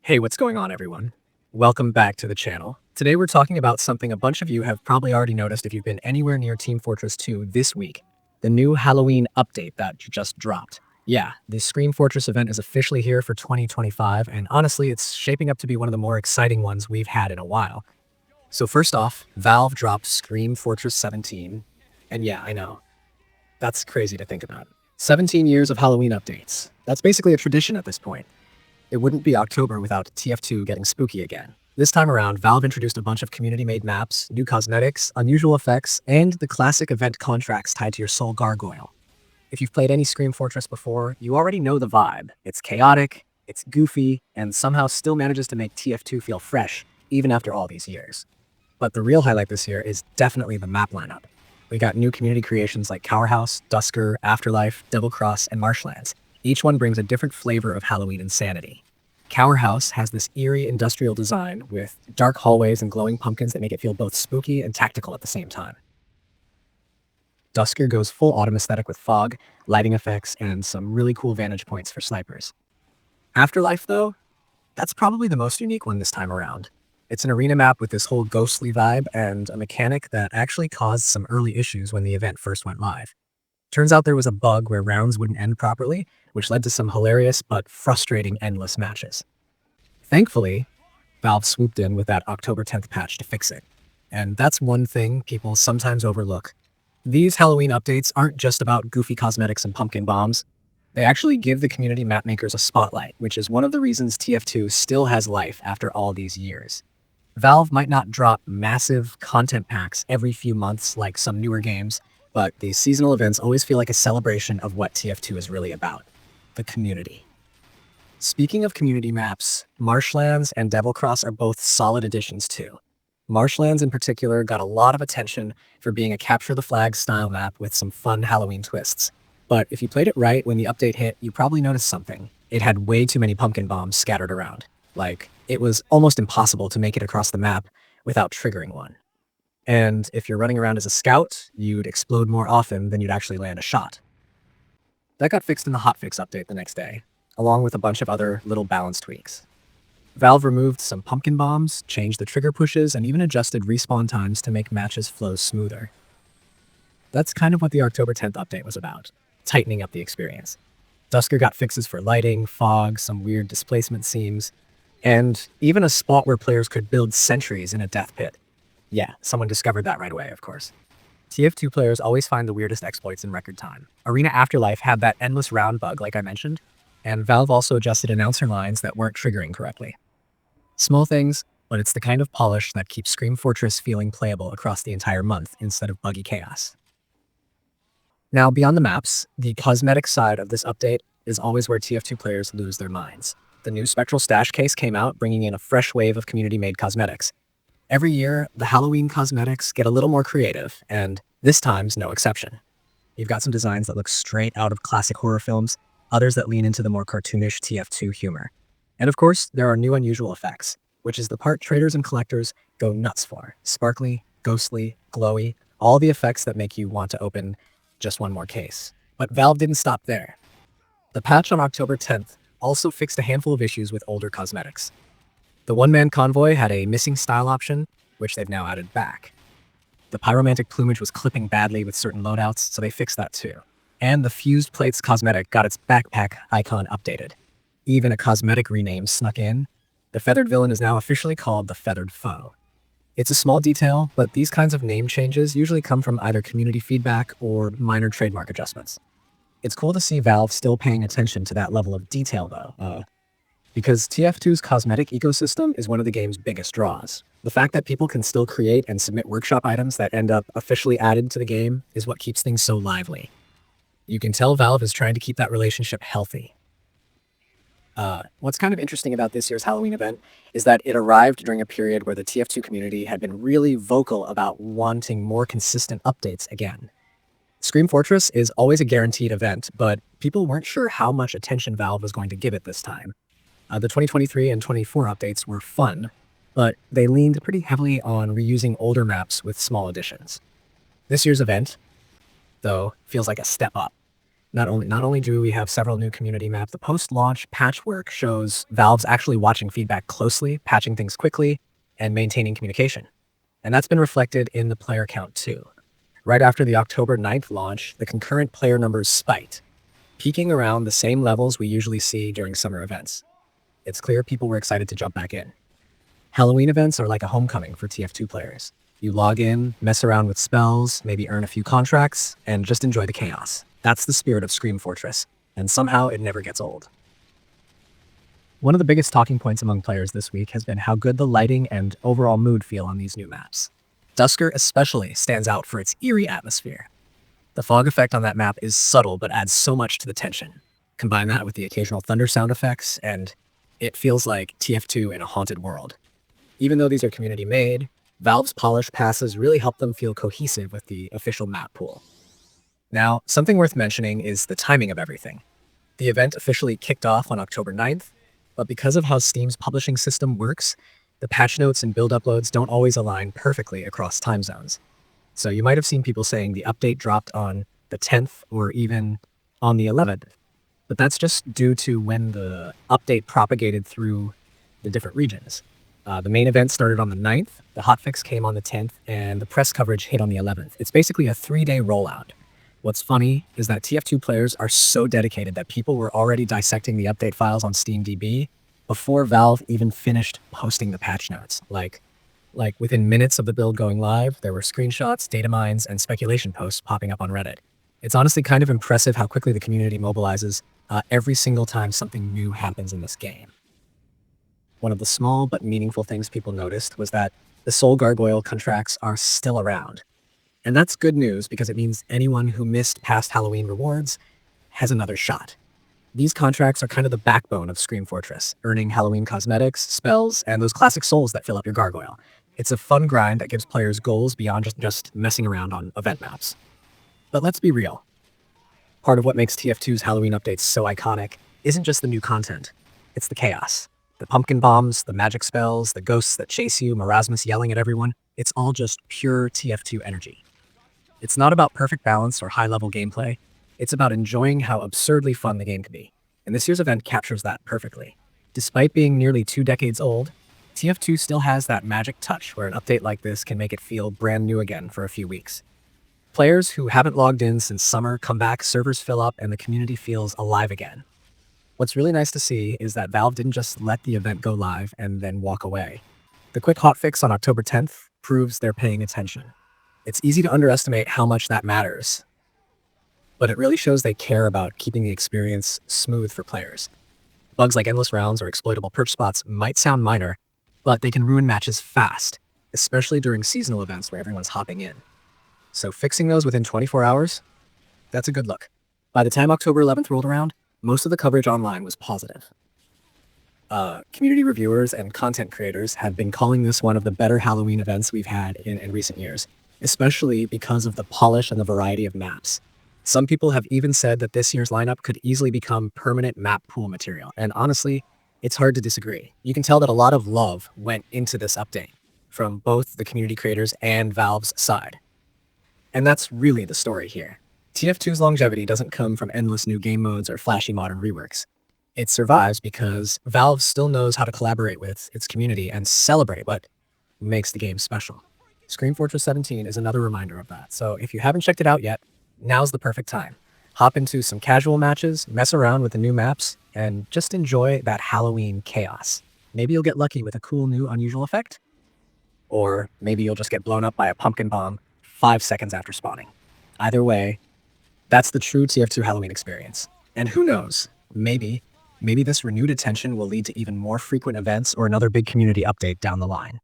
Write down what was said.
Hey, what's going on, everyone? Welcome back to the channel. Today we're talking about something a bunch of you have probably already noticed if you've been anywhere near Team Fortress 2 this week, the new Halloween update that just dropped. Yeah, the Scream Fortress event is officially here for 2025, and honestly, it's shaping up to be one of the more exciting ones we've had in a while. So first off, Valve dropped Scream Fortress 17, and yeah, I know, that's crazy to think about. 17 years of Halloween updates. That's basically a tradition at this point. It wouldn't be October without TF2 getting spooky again. This time around, Valve introduced a bunch of community-made maps, new cosmetics, unusual effects, and the classic event contracts tied to your soul gargoyle. If you've played any Scream Fortress before, you already know the vibe. It's chaotic, it's goofy, and somehow still manages to make TF2 feel fresh, even after all these years. But the real highlight this year is definitely the map lineup. We got new community creations like Cowerhouse, Dusker, Afterlife, Devilcross, and Marshlands. Each one brings a different flavor of Halloween insanity. Cowerhouse has this eerie industrial design with dark hallways and glowing pumpkins that make it feel both spooky and tactical at the same time. Dusker goes full autumn aesthetic with fog, lighting effects, and some really cool vantage points for snipers. Afterlife, though, that's probably the most unique one this time around. It's an arena map with this whole ghostly vibe and a mechanic that actually caused some early issues when the event first went live. Turns out there was a bug where rounds wouldn't end properly, which led to some hilarious but frustrating endless matches. Thankfully, Valve swooped in with that October 10th patch to fix it. And that's one thing people sometimes overlook. These Halloween updates aren't just about goofy cosmetics and pumpkin bombs. They actually give the community mapmakers a spotlight, which is one of the reasons TF2 still has life after all these years. Valve might not drop massive content packs every few months like some newer games, but these seasonal events always feel like a celebration of what TF2 is really about, the community. Speaking of community maps, Marshlands and Devilcross are both solid additions too. Marshlands in particular got a lot of attention for being a capture the flag style map with some fun Halloween twists. But if you played it right when the update hit, you probably noticed something. It had way too many pumpkin bombs scattered around. Like, it was almost impossible to make it across the map without triggering one. And if you're running around as a scout, you'd explode more often than you'd actually land a shot. That got fixed in the hotfix update the next day, along with a bunch of other little balance tweaks. Valve removed some pumpkin bombs, changed the trigger pushes, and even adjusted respawn times to make matches flow smoother. That's kind of what the October 10th update was about, tightening up the experience. Dusker got fixes for lighting, fog, some weird displacement seams, and even a spot where players could build sentries in a death pit. Yeah, someone discovered that right away, of course. TF2 players always find the weirdest exploits in record time. Arena Afterlife had that endless round bug like I mentioned, and Valve also adjusted announcer lines that weren't triggering correctly. Small things, but it's the kind of polish that keeps Scream Fortress feeling playable across the entire month instead of buggy chaos. Now, beyond the maps, the cosmetic side of this update is always where TF2 players lose their minds. The new Spectral Stash case came out, bringing in a fresh wave of community-made cosmetics. Every year, the Halloween cosmetics get a little more creative, and this time's no exception. You've got some designs that look straight out of classic horror films, others that lean into the more cartoonish TF2 humor. And of course, there are new unusual effects, which is the part traders and collectors go nuts for. Sparkly, ghostly, glowy, all the effects that make you want to open just one more case. But Valve didn't stop there. The patch on October 10th also fixed a handful of issues with older cosmetics. The one-man convoy had a missing style option, which they've now added back. The pyromantic plumage was clipping badly with certain loadouts, so they fixed that too. And the fused plates cosmetic got its backpack icon updated. Even a cosmetic rename snuck in. The feathered villain is now officially called the Feathered Foe. It's a small detail, but these kinds of name changes usually come from either community feedback or minor trademark adjustments. It's cool to see Valve still paying attention to that level of detail though, because TF2's cosmetic ecosystem is one of the game's biggest draws. The fact that people can still create and submit workshop items that end up officially added to the game is what keeps things so lively. You can tell Valve is trying to keep that relationship healthy. What's kind of interesting about this year's Halloween event is that it arrived during a period where the TF2 community had been really vocal about wanting more consistent updates again. Scream Fortress is always a guaranteed event, but people weren't sure how much attention Valve was going to give it this time. The 2023 and 24 updates were fun, but they leaned pretty heavily on reusing older maps with small additions. This year's event, though, feels like a step up. Not only do we have several new community maps, the post-launch patchwork shows Valve's actually watching feedback closely, patching things quickly, and maintaining communication. And that's been reflected in the player count too. Right after the October 9th launch, the concurrent player numbers spiked, peaking around the same levels we usually see during summer events. It's clear people were excited to jump back in. Halloween events are like a homecoming for TF2 players. You log in, mess around with spells, maybe earn a few contracts, and just enjoy the chaos. That's the spirit of Scream Fortress, and somehow it never gets old. One of the biggest talking points among players this week has been how good the lighting and overall mood feel on these new maps. Dusker especially stands out for its eerie atmosphere. The fog effect on that map is subtle but adds so much to the tension. Combine that with the occasional thunder sound effects, and it feels like TF2 in a haunted world. Even though these are community-made, Valve's polished passes really help them feel cohesive with the official map pool. Now, something worth mentioning is the timing of everything. The event officially kicked off on October 9th, but because of how Steam's publishing system works, the patch notes and build uploads don't always align perfectly across time zones. So you might have seen people saying the update dropped on the 10th or even on the 11th, but that's just due to when the update propagated through the different regions. The main event started on the 9th, the hotfix came on the 10th, and the press coverage hit on the 11th. It's basically a 3-day rollout. What's funny is that TF2 players are so dedicated that people were already dissecting the update files on SteamDB before Valve even finished posting the patch notes. Like within minutes of the build going live, there were screenshots, data mines, and speculation posts popping up on Reddit. It's honestly kind of impressive how quickly the community mobilizes every single time something new happens in this game. One of the small but meaningful things people noticed was that the Soul Gargoyle contracts are still around. And that's good news because it means anyone who missed past Halloween rewards has another shot. These contracts are kind of the backbone of Scream Fortress, earning Halloween cosmetics, spells, and those classic souls that fill up your gargoyle. It's a fun grind that gives players goals beyond just messing around on event maps. But let's be real. Part of what makes TF2's Halloween updates so iconic isn't just the new content, it's the chaos. The pumpkin bombs, the magic spells, the ghosts that chase you, Marasmus yelling at everyone, it's all just pure TF2 energy. It's not about perfect balance or high-level gameplay, it's about enjoying how absurdly fun the game can be. And this year's event captures that perfectly. Despite being nearly 2 decades old, TF2 still has that magic touch where an update like this can make it feel brand new again for a few weeks. Players who haven't logged in since summer come back, servers fill up, and the community feels alive again. What's really nice to see is that Valve didn't just let the event go live and then walk away. The quick hotfix on October 10th proves they're paying attention. It's easy to underestimate how much that matters, but it really shows they care about keeping the experience smooth for players. Bugs like endless rounds or exploitable perch spots might sound minor, but they can ruin matches fast, especially during seasonal events where everyone's hopping in. So fixing those within 24 hours, that's a good look. By the time October 11th rolled around, most of the coverage online was positive. Community reviewers and content creators have been calling this one of the better Halloween events we've had in recent years, especially because of the polish and the variety of maps. Some people have even said that this year's lineup could easily become permanent map pool material, and honestly, it's hard to disagree. You can tell that a lot of love went into this update, from both the community creators and Valve's side. And that's really the story here. TF2's longevity doesn't come from endless new game modes or flashy modern reworks. It survives because Valve still knows how to collaborate with its community and celebrate what makes the game special. Scream Fortress 17 is another reminder of that, so if you haven't checked it out yet, now's the perfect time. Hop into some casual matches, mess around with the new maps, and just enjoy that Halloween chaos. Maybe you'll get lucky with a cool new unusual effect, or maybe you'll just get blown up by a pumpkin bomb 5 seconds after spawning. Either way, that's the true TF2 Halloween experience. And who knows, maybe this renewed attention will lead to even more frequent events or another big community update down the line.